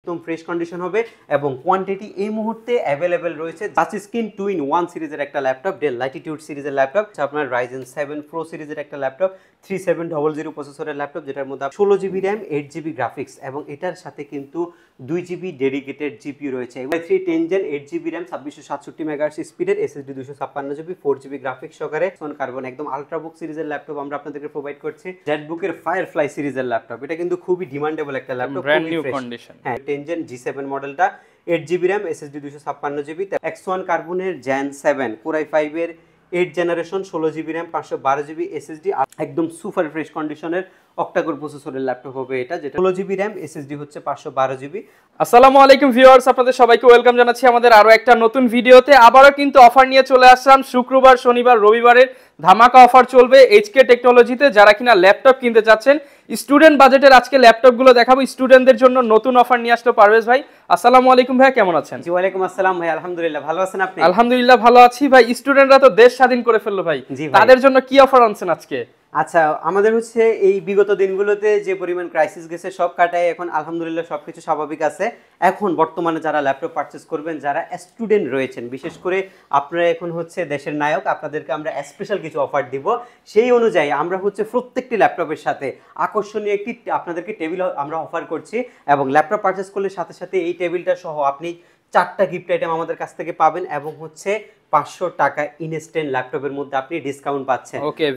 একদম fresh condition হবে এবং কোয়ান্টিটি এই মুহূর্তে অ্যাভেলেবেল রয়েছে। টাচ স্ক্রিন 2-in-1 সিরিজের একটা ল্যাপটপ, ডেল ল্যাটিটিউড সিরিজের ল্যাপটপ, আপনার রাইজেন 7 প্রো সিরিজের একটা ল্যাপটপ, 3700 প্রসেসরের ল্যাপটপ, যেটার মধ্যে 16GB র্যাম, 8GB গ্রাফিক্স এবং এটার সাথে কিন্তু 2GB ডেডিকেটেড জিপিইউ রয়েছে। i3 10 Gen 8GB RAM, 2667 megahertz স্পিডের, SSD 256GB, 4GB গ্রাফিক্স সহকারে কার্বন একদম আলট্রাবুক সিরিজের ল্যাপটপ আমরা আপনাদেরকে প্রোভাইড করছি। জেটবুকের ফায়ারফ্লাই সিরিজের ল্যাপটপ, এটা কিন্তু খুবই ডিমান্ডেবল একটা ল্যাপটপ, ব্র্যান্ড নিউ কন্ডিশন। হ্যাঁ, 10 Gen G7 মডেলটা, 8GB RAM, SSD 256GB, X1 কার্বনের Gen 7 Core i5 এর 8 generation, 16GB RAM, 512GB SSD, একদম সুপার ফ্রেশ কন্ডিশনের অক্টাকোর প্রসেসরের ল্যাপটপ হবে এটা, যেটা 16GB র্যাম, SSD হচ্ছে 512GB। আসসালামু আলাইকুম ভিউয়ার্স, আপনাদের সবাইকে ওয়েলকাম জানাচ্ছি আমাদের আরো একটা নতুন ভিডিওতে। আবারও কিন্তু অফার নিয়ে চলে আসলাম। শুক্রবার, শনিবার, রবিবারের ধামাকা অফার চলবে এইচকে টেকনোলজিতে। যারা কিনা ল্যাপটপ কিনতে চাচ্ছেন, স্টুডেন্ট বাজেটের আজকে ল্যাপটপগুলো দেখাবো। স্টুডেন্টদের জন্য নতুন অফার নিয়ে আসলো পারভেজ ভাই। আসসালামু আলাইকুম ভাই, কেমন আছেন? জি ওয়ালাইকুম আসসালাম ভাই, আলহামদুলিল্লাহ, ভালো আছেন আপনি? আলহামদুলিল্লাহ ভালো আছি ভাই। স্টুডেন্টরা তো দেশ স্বাধীন করে ফেললো ভাই, তাদের জন্য কি অফার আনছেন আজকে? আচ্ছা, আমাদের হচ্ছে এই বিগত দিনগুলোতে যে পরিমাণ ক্রাইসিস গেছে সব কাটায় এখন আলহামদুলিল্লাহ সবকিছু স্বাভাবিক আছে। এখন বর্তমানে যারা ল্যাপটপ পারচেস করবেন, যারা স্টুডেন্ট রয়েছেন, বিশেষ করে আপনারা এখন হচ্ছে দেশের নায়ক, আপনাদেরকে আমরা স্পেশাল কিছু অফার দিব। সেই অনুযায়ী আমরা হচ্ছে প্রত্যেকটি ল্যাপটপের সাথে আকর্ষণীয় একটি আপনাদেরকে টেবিল আমরা অফার করছি এবং ল্যাপটপ পারচেস করলে সাথে সাথে এই টেবিলটা সহ আপনি 4টা গিফট আইটেম আমাদের কাছ থেকে পাবেন এবং হচ্ছে 500 টাকা ইনস্ট্যান্ট ল্যাপটপের মধ্যে আপনি ডিসকাউন্ট পাচ্ছেন। ওকে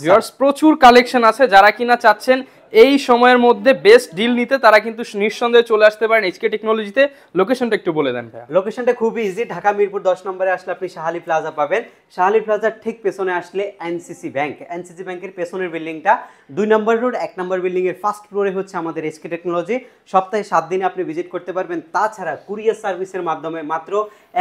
ভিউয়ার্স, প্রচুর কালেকশন আছে। যারা কিনা চাচ্ছেন এই সময়ের মধ্যে বেস্ট ডিল নিতে, তারা কিন্তু নিঃসন্দেহে চলে আসতে পারেন এইচকে টেকনোলজিতে। লোকেশনটা একটু বলে দেন ভাই। লোকেশনটা খুবই ইজি। ঢাকা মিরপুর 10 নম্বরে আসলে আপনি শাহালি প্লাজা পাবেন। শাহালি প্লাজার ঠিক পেছনে আসলে এনসিসি ব্যাংকের পেছনের বিল্ডিংটা, 2 নম্বর রোড 1 নম্বর বিল্ডিং এর ফার্স্ট ফ্লোরে হচ্ছে আমাদের এইচকে টেকনোলজি। সপ্তাহে 7 দিনে আপনি ভিজিট করতে পারবেন। তাছাড়া কুরিয়ার সার্ভিসের মাধ্যমে মাত্র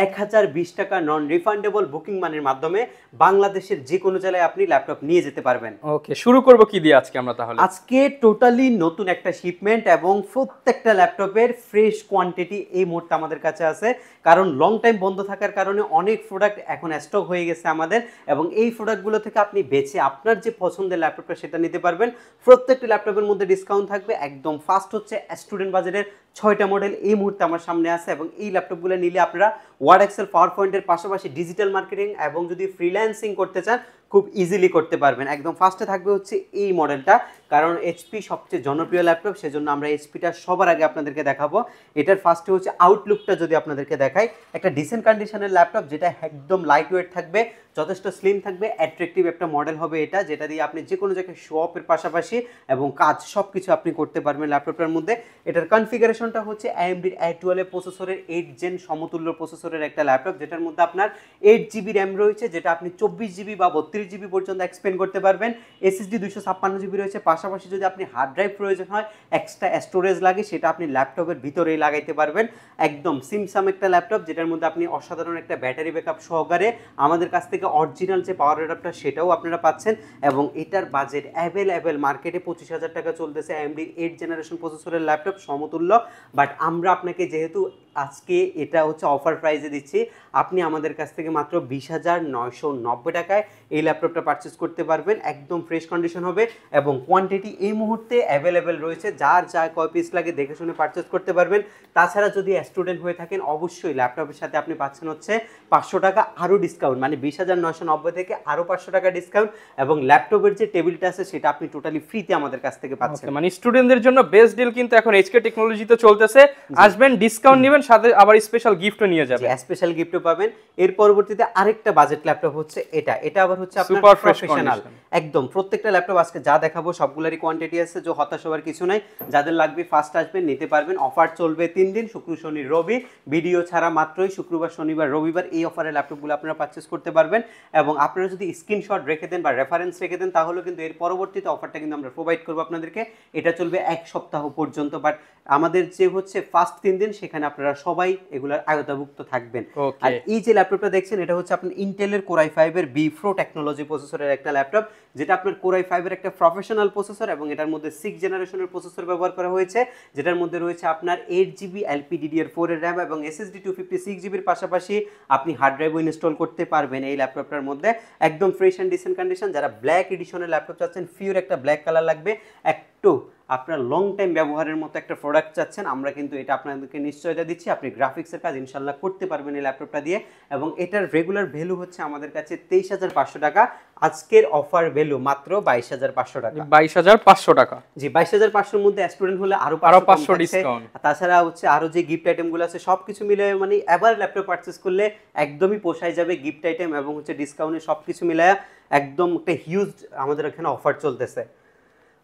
1020 টাকা নন রিফান্ডেবল বুকিং মানের মাধ্যমে বাংলাদেশের যে কোনো জেলায় আপনি ল্যাপটপ নিয়ে যেতে পারবেন। ওকে, শুরু করব কি দিয়ে আজকে আমরা? তাহলে আজকে টোটালি নতুন একটা শিপমেন্ট এবং প্রত্যেকটা ল্যাপটপের ফ্রেশ কোয়ান্টিটি এই মুহূর্তে আমাদের কাছে আছে, কারণ লং টাইম বন্ধ থাকার কারণে অনেক প্রোডাক্ট এখন স্টক হয়ে গেছে আমাদের, এবং এই প্রোডাক্টগুলো থেকে আপনি বেছে আপনার যে পছন্দের ল্যাপটপটা সেটা নিতে পারবেন। প্রত্যেকটি ল্যাপটপের মধ্যে ডিসকাউন্ট থাকবে। একদম ফার্স্ট হচ্ছে স্টুডেন্ট বাজেটের 6টা মডেল এই মুহূর্তে আমার সামনে আছে এবং এই ল্যাপটপগুলো নিলে আপনারা ওয়ার্ড, এক্সেল, পাওয়ার পয়েন্টের পাশাপাশি ডিজিটাল মার্কেটিং এবং যদি ফ্রিল্যান্সিং করতে চান খুব ইজিলি করতে পারবেন। একদম ফার্স্টে থাকবে হচ্ছে এই মডেলটা, কারণ এইচপি সবচেয়ে জনপ্রিয় ল্যাপটপ, সেজন্য আমরা এইচপিটা সবার আগে আপনাদেরকে দেখাবো। এটার ফার্স্টে হচ্ছে আউটলুকটা যদি আপনাদেরকে দেখাই, একটা ডিসেন্ট কন্ডিশনের ল্যাপটপ, যেটা একদম লাইট ওয়েট থাকবে, যথেষ্ট স্লিম থাকবে, অ্যাট্রাকটিভ একটা মডেল হবে এটা, যেটা দিয়ে আপনি যে কোনো জায়গায় শো অফের পাশাপাশি এবং কাজ সব কিছু আপনি করতে পারবেন ল্যাপটপটার মধ্যে। এটার কনফিগারেশনটা হচ্ছে AMD i12 প্রসেসরের 8 জেন সমতুল্য প্রসেসরের একটা ল্যাপটপ, যেটার মধ্যে আপনার 8GB র্যাম রয়েছে, যেটা আপনি 24GB বা 32GB পর্যন্ত এক্সপেন্ড করতে পারবেন। SSD 256GB রয়েছে, পাশাপাশি যদি আপনি হার্ড ড্রাইভ প্রয়োজন হয়, এক্সট্রা স্টোরেজ লাগে, সেটা আপনি ল্যাপটপের ভিতরেই লাগাইতে পারবেন। একদম সিমসাম একটা ল্যাপটপ, যেটার মধ্যে আপনি অসাধারণ একটা ব্যাটারি ব্যাকআপ সহকারে আমাদের কাছ থেকে অরিজিনাল যে পাওয়ার অ্যাডাপ্টার সেটাও আপনারা পাচ্ছেন। এবং এটার বাজেট অ্যাভেলেবেল মার্কেটে 25,000 টাকা চলতেছে। AMD 8 জেনারেশন প্রসেসরের ল্যাপটপ সমতুল্য, বাট আমরা আপনাকে যেহেতু আজকে এটা হচ্ছে অফার প্রাইসে দিচ্ছি, আপনি আমাদের কাছ থেকে মাত্র 20,990 টাকায় এই ল্যাপটপটা পারচেস করতে পারবেন। একদম ফ্রেশ কন্ডিশন হবে এবং কোয়ান্টিটি এই মুহূর্তে অ্যাভেলেবেল রয়েছে। যার যা কয় পিস লাগে দেখে শুনে পারচেস করতে পারবেন। তাছাড়া যদি স্টুডেন্ট হয়ে থাকেন, অবশ্যই ল্যাপটপের সাথে আপনি পাচ্ছেন হচ্ছে 500 টাকা আরও ডিসকাউন্ট, মানে 20,990 থেকে আরও 500 টাকা ডিসকাউন্ট, এবং ল্যাপটপের যে টেবিলটা আছে সেটা আপনি টোটালি ফ্রিতে আমাদের কাছ থেকে পাচ্ছেন। মানে স্টুডেন্টদের জন্য বেস্ট ডিল কিন্তু এখন এইচকে টেকনোলজিতে চলতেছে। আসবেন, ডিসকাউন্ট নেবেন, সাথে আবার স্পেশাল গিফটও নিয়ে যাবেন। স্পেশাল গিফটও পাবেন। এর পরবর্তীতে আরেকটা বাজেট ল্যাপটপ হচ্ছে এটা আবার হচ্ছে আপনার সুপার প্রফেশনাল। একদম প্রত্যেকটা ল্যাপটপ আজকে যা দেখাবো সবগুলোরই কোয়ান্টিটি আছে, যে হতাশ হওয়ার কিছু নাই। যাদের লাগবে ফার্স্ট আসবেন, নিতে পারবেন। অফার চলবে 3 দিন, শুক্র, শনি, রবি। ভিডিও ছাড়া মাত্রই শুক্রবার, শনিবার, রবিবার এই অফারের ল্যাপটপগুলো আপনারা পারচেস করতে পারবেন। এবং আপনারা যদি স্ক্রিনশট রেখে দেন বা রেফারেন্স রেখে দেন, তাহলে কিন্তু এর পরবর্তীতে অফারটা কিন্তু আমরা প্রোভাইড করবো আপনাদেরকে। এটা চলবে 1 সপ্তাহ পর্যন্ত, বাট আমাদের যে হচ্ছে ফার্স্ট 3 দিন সেখানে আপনারা সবাই এগুলোর আওতাভুক্ত থাকবেন। আর এই যে ল্যাপটপটা দেখছেন, এটা হচ্ছে আপনার ইন্টেলের Core i5 এর B-Pro টেকনোলজি প্রসেসরের একটা ল্যাপটপ, যেটা আপনার Core i5 এর একটা প্রফেশনাল প্রসেসর, এবং এটার মধ্যে 6 জেনারেশনের প্রসেসর ব্যবহার করা হয়েছে, যেটার মধ্যে রয়েছে আপনার 8GB LPDDR4 এর র্যাম এবং SSD 256GB এর পাশাপাশি আপনি হার্ড ড্রাইভও ইনস্টল করতে পারবেন এই ল্যাপটপটার মধ্যে। একদম ফ্রেশ অ্যান্ড ডিসেন্ট কন্ডিশন। যারা ব্ল্যাক এডিশনের ল্যাপটপ চাচ্ছেন, ফিউর একটা ব্ল্যাক কালার লাগবে, একটু আপনার লং টাইম ব্যবহারের মতো একটা প্রোডাক্ট চাচ্ছেন, আমরা কিন্তু এটা আপনাদেরকে নিশ্চয়তা দিচ্ছি আপনি গ্রাফিক্সের কাজ ইনশাল্লাহ করতে পারবেন এই ল্যাপটপটা দিয়ে। এবং এটার রেগুলার ভ্যালু হচ্ছে আমাদের কাছে 23,500 টাকা, আজকের অফার ভ্যালু মাত্র 22,500 টাকা। 22,500 টাকা, জি 22,500 মধ্যে স্টুডেন্ট হলে আরো 500 ডিসকাউন্ট। তাছাড়া হচ্ছে আরো যে গিফট আইটেমগুলো আছে সবকিছু মিলে মানে এবার ল্যাপটপ পারচেজ করলে একদমই পোষায় যাবে, গিফট আইটেম এবং হচ্ছে ডিসকাউন্টে সবকিছু মিলায়া একদম একটা হিউজ আমাদের এখানে অফার চলতেছে।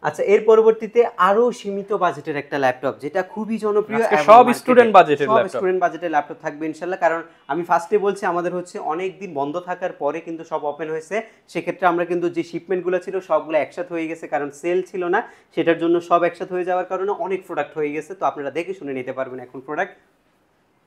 আচ্ছা, এর পরবর্তীতে আরো সীমিত বাজেটের একটা ল্যাপটপ যেটা খুবই জনপ্রিয়, সব স্টুডেন্ট বাজেটের ল্যাপটপ, স্টুডেন্ট বাজেটের ল্যাপটপ থাকবে ইনশাআল্লাহ। কারণ আমি ফার্স্টে বলছি আমাদের হচ্ছে অনেক দিন বন্ধ থাকার পরে কিন্তু সব ওপেন হয়েছে, সেক্ষেত্রে আমরা কিন্তু যে শিপমেন্টগুলো ছিল সবগুলো একসাথে হয়ে গেছে, কারণ সেল ছিল না, সেটার জন্য সব একসাথে হয়ে যাওয়ার কারণে অনেক প্রোডাক্ট হয়ে গেছে। তো আপনারা দেখে শুনে নিতে পারবেন এখন প্রোডাক্ট।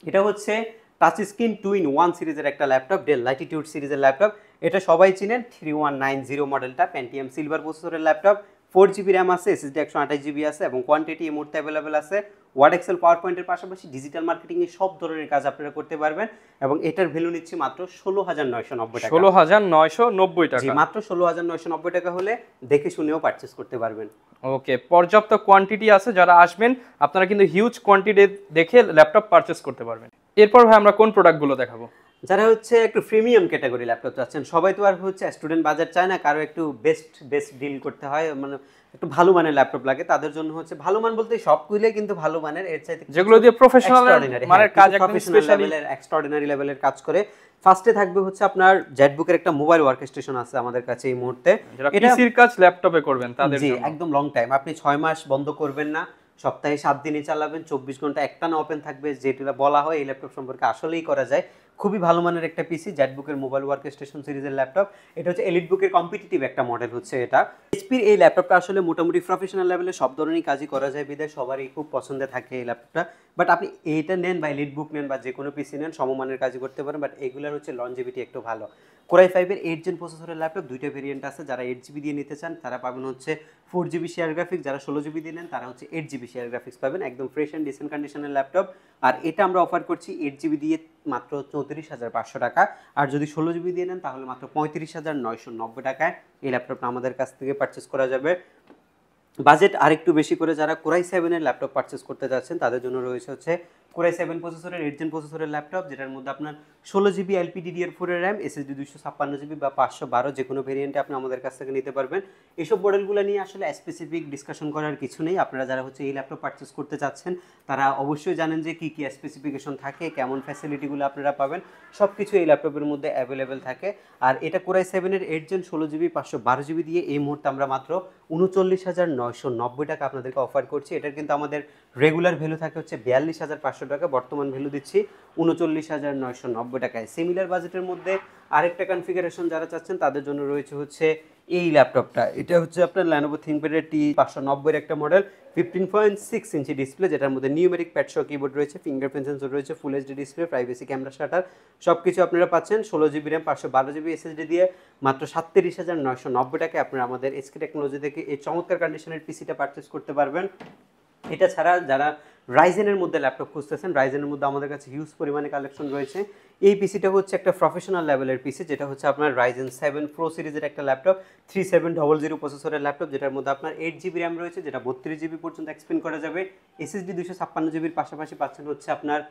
এটা হচ্ছে টাচ স্ক্রিন 2-in-1 সিরিজের একটা ল্যাপটপ, ডেল ল্যাটিটিউড সিরিজের ল্যাপটপ। এটা সবাই চিনেন, 3190 মডেলটা, পেন্টিয়াম সিলভার প্রসেসরের ল্যাপটপ, 4GB র্যাম আছে, SSD 128GB আছে এবং কোয়ান্টিটি এই মুহূর্তে অ্যাভেলেবেল আছে। ওয়ার্ড এক্সেল পাওয়ার পয়েন্টের পাশাপাশি ডিজিটাল মার্কেটিং এ সব ধরনের কাজ আপনারা করতে পারবেন এবং এটার ভ্যালু নিচ্ছে মাত্র 16,990 টাকা। 16,990 টাকা, জি মাত্র 16,990 টাকা হলে দেখে শুনেও পারচেজ করতে পারবেন। ওকে, পর্যাপ্ত কোয়ান্টিটি আছে, যারা আসবেন আপনারা কিন্তু হিউজ কোয়ান্টিটি দেখে ল্যাপটপ পারচেজ করতে পারবেন। এরপর ভাই আমরা কোন প্রোডাক্টগুলো দেখাবো? যারা হচ্ছে একটু প্রিমিয়াম ক্যাটাগরি ল্যাপটপ চাচ্ছেন, সবাই তো আর হচ্ছে স্টুডেন্ট বাজার চায় না, কারো একটু বেস্ট ডিল করতে হয়, মানে একটু ভালো মানের ল্যাপটপ লাগে, তাদের জন্য হচ্ছে ভালো মান বলতে সবগুলোই কিন্তু ভালো মানের, এর চাইতে যেগুলো দিয়ে প্রফেশনাল মানের কাজ, একদম স্পেশালি এক্সট্রাঅর্ডিনারি লেভেলের কাজ করে। ফার্স্টে থাকবে হচ্ছে আপনার জেটবুকের একটা মোবাইল ওয়ার্কস্টেশন আছে আমাদের কাছে এই মুহূর্তে, এটা পিসির কাজ ল্যাপটপে করবেন তাদের জি জন্য একদম লং টাইম, আপনি 6 মাস বন্ধ করবেন না, সপ্তাহে 7 দিনই চালাবেন, 24 ঘন্টা একটানা ওপেন থাকবে, যেটা বলা হয় এই ল্যাপটপ সম্পর্কে আসলেই করা যায়। খুবই ভালো মানের একটা পিসি, জেটবুকের মোবাইল ওয়ার্কস্টেশন সিরিজের ল্যাপটপ। এটা হচ্ছে এলিট বুকের কম্পিটিটিভ একটা মডেল হচ্ছে এটা। এইচপির এই ল্যাপটপটা আসলে মোটামুটি প্রফেশনাল লেভেলে সব ধরনের কাজই করা যায় বিধায় সবারই খুব পছন্দে থাকে এই ল্যাপটপটা। বাট আপনি এইটা নেন বা এলিট বুক নেন বা যে কোনো পিসি নেন সমমানের কাজই করতে পারেন, বাট এগুলোর হচ্ছে লনজিভিটি একটু ভালো। কোরাই 5-এর 8 জেন প্রসেসরের ল্যাপটপ, দুইটা ভেরিয়েন্ট আছে, যারা 8GB দিয়ে নিতে চান তারা পাবেন হচ্ছে 4GB শেয়ার গ্রাফিক্স, যারা 16GB দিয়ে নেন তারা হচ্ছে 8GB শেয়ার গ্রাফিক্স পাবেন, একদম ফ্রেশ অ্যান্ড ডিসেন্ট কন্ডিশনের ল্যাপটপ। আর এটা আমরা অফার করছি 8GB দিয়ে মাত্র 34,500 টাকা, আর যদি 16GB দিয়ে নেন তাহলে মাত্র 35,990 টাকায় এই ল্যাপটপটা আমাদের কাছ থেকে পারচেস করা যাবে। বাজেট আরেকটু বেশি করে যারা কোরাই 7-এর ল্যাপটপ পারচেস করতে যাচ্ছেন তাদের জন্য রয়েছে হচ্ছে কোরাই 7 প্রসেসরের 8 জেন প্রসেসরের ল্যাপটপ, যেটার মধ্যে আপনার 16GB LPDDR4 এর র্যাম, SSD 256GB বা 512 যে কোনো ভেরিয়েন্টে আপনি আমাদের কাছ থেকে নিতে পারবেন। এইসব মডেলগুলো নিয়ে আসলে স্পেসিফিক ডিসকাশন করার কিছু নেই, আপনারা যারা হচ্ছে এই ল্যাপটপ পারচেস করতে চাচ্ছেন তারা অবশ্যই জানেন যে কী কী স্পেসিফিকেশন থাকে, কেমন ফ্যাসিলিটিগুলো আপনারা পাবেন, সব কিছু এই ল্যাপটপের মধ্যে অ্যাভেলেবেল থাকে। আর এটা কোরাই 7-এর 8 জেন 16GB 512GB দিয়ে এই মুহূর্তে আমরা মাত্র 39,990 টাকা আপনাদেরকে অফার করছি। এটার কিন্তু আমাদের রেগুলার ভ্যালু থাকে হচ্ছে 42,500 টাকা, বর্তমান ভ্যালু দিচ্ছি 39,990 টাকায়। সিমিলার বাজেটের মধ্যে আরেকটা কনফিগারেশন যারা চাচ্ছেন তাদের জন্য রয়েছে হচ্ছে এই ল্যাপটপটা। এটা হচ্ছে আপনার Lenovo ThinkPad-এর T590-এর একটা মডেল, 15.6 ইঞ্চি ডিসপ্লে, যেটার মধ্যে নিউমেরিক প্যাড সহ কিবোর্ড রয়েছে, ফিঙ্গারপ্রিন্ট সেন্সর রয়েছে, full HD display, privacy camera shutter, সব কিছু আপনারা পাচ্ছেন 16GB র্যাম 512GB SSD দিয়ে মাত্র 37,990 টাকায় আপনারা আমাদের এসকে টেকনোলজি থেকে এই চমৎকার কন্ডিশনের পিসিটা পারচেস করতে পারবেন। এটা ছাড়া যারা রাইজেনের মধ্যে ল্যাপটপ খুঁজতেছেন, রাইজেনের মধ্যে আমাদের কাছে হিউজ পরিমাণে কালেকশন রয়েছে। এই পিসিটা হচ্ছে একটা প্রফেশনাল লেভেলের পিসি, যেটা হচ্ছে আপনার রাইজেন 7 প্রো সিরিজের একটা ল্যাপটপ, 3700 প্রসেসরের ল্যাপটপ, যেটার মধ্যে আপনার 8GB র্যাম রয়েছে, যেটা 32GB পর্যন্ত এক্সপেন্ড করা যাবে, SSD 256GBর পাশাপাশি পাচ্ছেন হচ্ছে আপনার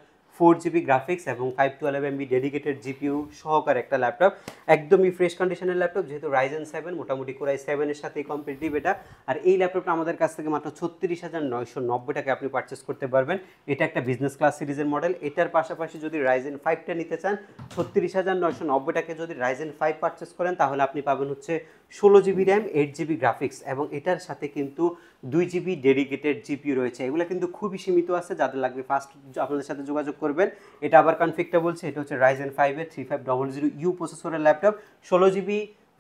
4GB গ্রাফিক্স এবং 512MB ডেডিকেটেড জিপিইউ সহকারে একটা ল্যাপটপ, একদমই ফ্রেশ কন্ডিশনের ল্যাপটপ, যেহেতু রাইজেন 7 মোটামুটি কোরাই 7-এর সাথেই কম্পিটিটিভ এটা। আর এই ল্যাপটপটা আমাদের কাছ থেকে মাত্র 36,990 টাকায় আপনি পারচেস করতে পারবেন। এটা একটা বিজনেস ক্লাস সিরিজের মডেল, এটার পাশাপাশি যদি রাইজেন 5টা নিতে চান 36,990 টাকায় যদি রাইজেন 5 পারচেস করেন তাহলে আপনি পাবেন হচ্ছে 16GB র্যাম 8GB গ্রাফিক্স এবং এটার সাথে কিন্তু 2GB ডেডিকেটেড জিপিইউ রয়েছে। এগুলো কিন্তু খুবই সীমিত আছে, যাদের লাগবে ফার্স্ট আপনাদের সাথে যোগাযোগ করবেন। এটা আবার কনফিগটা বলছে, এটা হচ্ছে রাইজেন 5-এর 3500U প্রসেসরের ল্যাপটপ, 16GB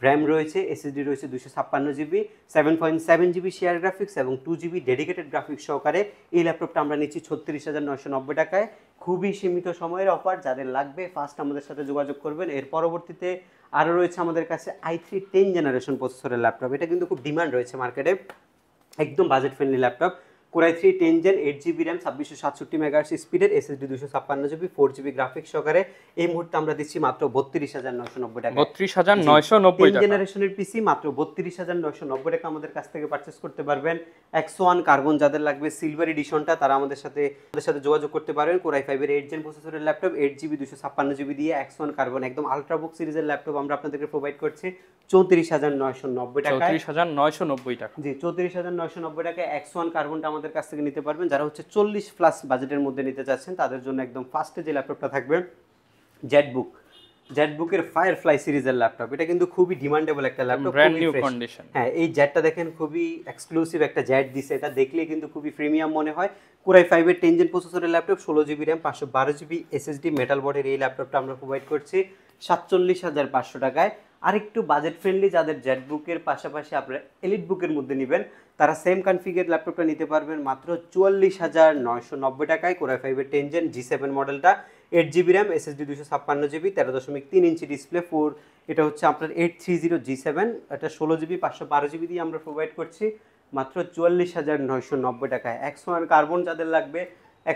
র্যাম রয়েছে, SSD রয়েছে 256GB, 7.7GB শেয়ার গ্রাফিক্স এবং 2GB ডেডিকেটেড গ্রাফিক্স সহকারে এই ল্যাপটপটা আমরা নিচ্ছি 36,990 টাকায়। খুবই সীমিত সময়ের অফার, যাদের লাগবে ফার্স্ট আমাদের সাথে যোগাযোগ করবেন। এর পরবর্তীতে আরও রয়েছে আমাদের কাছে i3 10 জেনারেশন প্রসেসরের ল্যাপটপ, এটা কিন্তু খুব ডিমান্ড রয়েছে মার্কেটে, একদম budget friendly laptop, core i 3 10 Gen 8GB RAM 2667 megahertz স্পিডের এসএসডি 256GB 4GB গ্রাফিক্স সহকারে এই মুহূর্তে আমরা দিচ্ছি মাত্র 32990 টাকা। 32990 টাকা জেনারেশনের পিসি মাত্র 32990 টাকা আমাদের কাছ থেকে পারচেজ করতে পারবেন। X1 কার্বন যাদের লাগবে সিলভার এডিশনটা তারা আমাদের সাথে যোগাযোগ করতে পারবেন। কোরাই 5 এর 8 জেন প্রসেসরের ল্যাপটপ 8GB 256GB দিয়ে X1 কার্বন একদম আলট্রাবুক সিরিজের ল্যাপটপ আমরা আপনাদেরকে প্রোভাইড করছি 34990 টাকা। 34990 টাকা জি 34990 টাকায় X1 কার্বনটা আমাদের কাছ থেকে নিতে পারবেন। যারা হচ্ছে 40 প্লাস বাজেটের মধ্যে নিতে চাচ্ছেন তাদের জন্য একদম ফার্স্টে যে ল্যাপটপটা থাকবে জেটবুকের ফায়ারফ্লাই সিরিজের ল্যাপটপ। এটা কিন্তু খুবই ডিমান্ডেবল একটা ল্যাপটপ, ব্র্যান্ড নিউ কন্ডিশন। হ্যাঁ এই জেটটা দেখেন খুবই এক্সক্লুসিভ একটা জেট দিছে, এটা দেখলে কিন্তু খুবই প্রিমিয়াম মনে হয়। কোরাই 5 এর 10 জেন প্রসেসরের laptop 16GB RAM 512GB SSD metal বডির এই ল্যাপটপটা আমরা প্রোভাইড করছি 47500 টাকায়। আরেকটু বাজেট ফ্রেন্ডলি যাদের জেটবুকের পাশাপাশি আপনারা এলিট বুকের মধ্যে নেবেন তারা সেম কনফিগার ল্যাপটপটা নিতে পারবেন মাত্র 44990 টাকায়। কোরাই 5 এর 10 জেন G7 মডেলটা 8GB RAM SSD 256GB 13.3 inch display 4 এটা হচ্ছে আপনার 830 G7, এটা 16GB 512GB দিয়ে আমরা প্রোভাইড করছি মাত্র 44990 টাকায়। X1 কার্বন যাদের লাগবে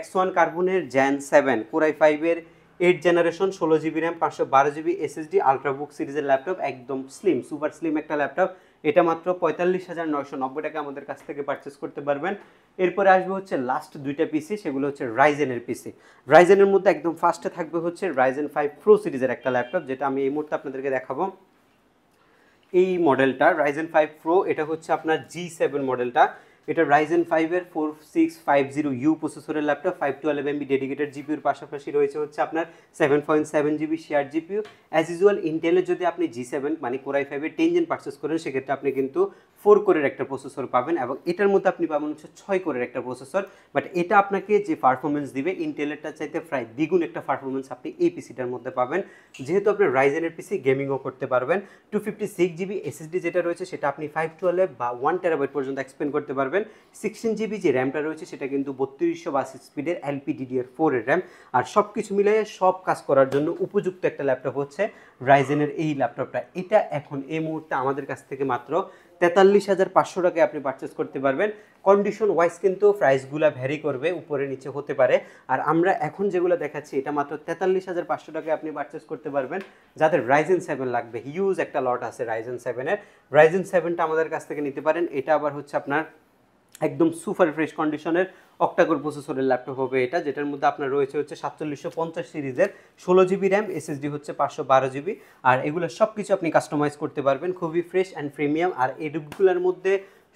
X1 কার্বনের Gen 7 কোরাই 5 এর 8 generation 16GB RAM 512GB SSD ultrabook সিরিজের ল্যাপটপ একদম স্লিম সুপার স্লিম একটা ল্যাপটপ, এটা মাত্র 45990 টাকা আমাদের কাছ থেকে পারচেস করতে পারবেন। এরপরে আসবে হচ্ছে লাস্ট দুইটা পিসি, সেগুলো হচ্ছে রাইজেনের পিসি। রাইজেনের মধ্যে একদম ফার্স্টে থাকবে হচ্ছে রাইজেন 5 প্রো সিরিজের একটা ল্যাপটপ যেটা আমি এই মুহূর্তে আপনাদেরকে দেখাবো। এই মডেলটা রাইজেন 5 প্রো, এটা হচ্ছে আপনার G7 মডেলটা। এটা রাইজেন 5 এর 4650U প্রসেসরের ল্যাপটপ 512MB ডেডিকেটেড জিপিউর পাশাপাশি রয়েছে হচ্ছে আপনার 7.7GB share GPU. As usual ইন্টেলের যদি আপনি G7 মানে কোরাই 5 এর 10 জেন পারচেস করেন সেক্ষেত্রে আপনি কিন্তু 4 কোরের একটা প্রসেসর পাবেন এবং এটার মধ্যে আপনি পাবেন হচ্ছে 6 কোরের একটা প্রসেসর। বাট এটা আপনাকে যে পারফরমেন্স দিবে ইন্টেলেরটা চাইতে প্রায় দ্বিগুণ একটা পারফরমেন্স আপনি এই পিসিটার মধ্যে পাবেন। যেহেতু আপনি রাইজেনের পিসি গেমিংও করতে পারবেন। 256GB এসএসডি যেটা রয়েছে সেটা আপনি 512 বা 1TB পর্যন্ত এক্সপেন্ড করতে পারবেন। 16GB যে র্যামটা রয়েছে সেটা কিন্তু 3282 স্পিডের LPDDR4 এর র্যাম। আর সব কিছু মিলিয়ে সব কাজ করার জন্য উপযুক্ত একটা ল্যাপটপ হচ্ছে রাইজেনের এই ল্যাপটপটা। এটা এখন এই মুহূর্তে আমাদের কাছ থেকে মাত্র 43500 টাকায় আপনি পারচেস করতে পারবেন। কন্ডিশন ওয়াইজ কিন্তু প্রাইসগুলো ভ্যারি করবে, উপরে নিচে হতে পারে। আর আমরা এখন যেগুলো দেখাচ্ছি এটা মাত্র 43500 টাকায় আপনি পারচেস করতে পারবেন। যাদের রাইজেন 7 লাগবে, হিউজ একটা লট আছে রাইজেন 7 এর, রাইজেন 7টা আমাদের কাছ থেকে নিতে পারেন। এটা আবার হচ্ছে আপনার একদম সুপার ফ্রেশ কন্ডিশনের অক্টাকোর প্রসেসরের ল্যাপটপ হবে এটা, যেটার মধ্যে আপনার রয়েছে হচ্ছে 4750 সিরিজের 16GB র্যাম এসএসডি হচ্ছে 512GB। আর এগুলো সব কিছু আপনি কাস্টমাইজ করতে পারবেন, খুবই ফ্রেশ অ্যান্ড প্রিমিয়াম। আর এগুলোর মধ্যে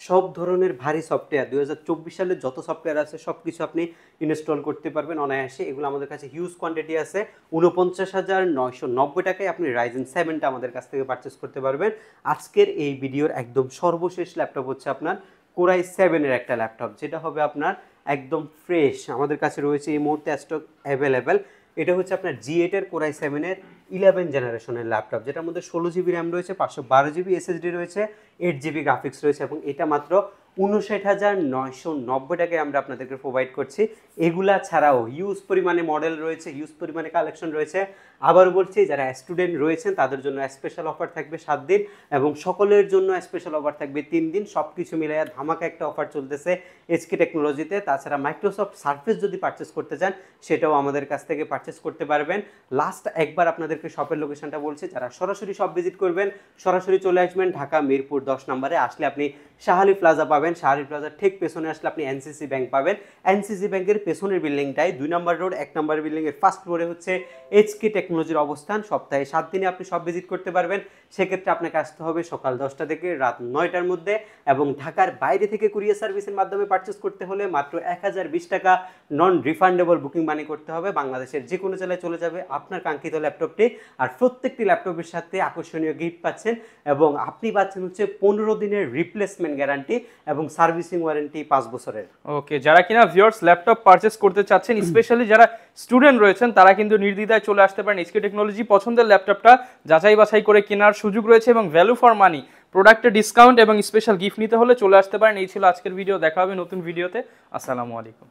সব ধরনের ভারী সফটওয়্যার 2024 সালের যত সফটওয়্যার আছে সব কিছু আপনি ইনস্টল করতে পারবেন অনায়াসে। এগুলো আমাদের কাছে হিউজ কোয়ান্টিটি আছে। 49,990 টাকায় আপনি রাইজেন 7টা আমাদের কাছ থেকে পারচেস করতে পারবেন। আজকের এই ভিডিওর একদম সর্বশেষ ল্যাপটপ হচ্ছে আপনার কোরাই 7 এর একটা ল্যাপটপ, যেটা হবে আপনার একদম ফ্রেশ। আমাদের কাছে রয়েছে এই মুহূর্তে স্টক অ্যাভেলেবেল। এটা হচ্ছে আপনার G8 এর কোরাই 7 এর 11 জেনারেশনের ল্যাপটপ, যেটার মধ্যে 16GB র্যাম রয়েছে, 512GB এসএসডি রয়েছে, 8GB গ্রাফিক্স রয়েছে এবং এটা মাত্র 59,990 টাকায় আমরা আপনাদেরকে প্রোভাইড করছি। এগুলা ছাড়াও হিউজ পরিমাণে মডেল রয়েছে, হিউজ পরিমাণে কালেকশন রয়েছে। আবার বলছি যারা স্টুডেন্ট রয়েছেন তাদের জন্য স্পেশাল অফার থাকবে 7 দিন এবং সকলের জন্য স্পেশাল অফার থাকবে 3 দিন। সব কিছু মিলিয়ে ধামাকা একটা অফার চলতেছে এইচকে টেকনোলজিতে। তাছাড়া মাইক্রোসফট সার্ফেস যদি পারচেস করতে চান সেটাও আমাদের কাছ থেকে পারচেস করতে পারবেন। লাস্ট একবার আপনাদেরকে শপের লোকেশনটা বলছি, যারা সরাসরি শপ ভিজিট করবেন সরাসরি চলে আসবেন ঢাকা মিরপুর 10 নম্বরে। আসলে আপনি শাহালি প্লাজা পাবেন, শাহালি প্লাজার ঠিক পেছনে আসলে আপনি এনসিসি ব্যাংক পাবেন। এনসিসি ব্যাংকের পেছনের বিল্ডিংটাই 2 নম্বর রোড 1 নম্বর বিল্ডিংয়ের ফার্স্ট ফ্লোরে হচ্ছে এইচকে টেকনোলজির অবস্থান। সপ্তাহে 7 দিনে আপনি সব ভিজিট করতে পারবেন। সেক্ষেত্রে আপনাকে আসতে হবে সকাল 10টা থেকে রাত 9টার মধ্যে এবং ঢাকার বাইরে থেকে কুরিয়ার সার্ভিসের মাধ্যমে পারচেস করতে হলে মাত্র 1020 টাকা নন রিফান্ডেবল বুকিং মানি করতে হবে। বাংলাদেশের যে কোনো জেলায় চলে যাবে আপনার কাঙ্ক্ষিত ল্যাপটপটি। আর প্রত্যেকটি ল্যাপটপের সাথে আকর্ষণীয় গিফট পাচ্ছেন এবং আপনি পাচ্ছেন হচ্ছে 15 দিনের রিপ্লেসমেন্ট গ্যারান্টি এবং সার্ভিসিং ওয়ারেন্টি 5 বছরের। ওকে, যারা কিনা ভিউয়ার্স ল্যাপটপ পারচেস করতে চাচ্ছেন, স্পেশালি যারা স্টুডেন্ট রয়েছেন, তারা কিন্তু নির্দ্বিধায় চলে আসতে পারেন এইচকে টেকনোলজি। পছন্দের ল্যাপটপটা যাচাই বাছাই করে কেনার সুযোগ রয়েছে এবং ভ্যালু ফর মানি, প্রোডাক্টের ডিসকাউন্ট এবং স্পেশাল গিফট নিতে হলে চলে আসতে পারেন। এই ছিল আজকের ভিডিও, দেখা হবে নতুন ভিডিওতে। আসসালামু আলাইকুম।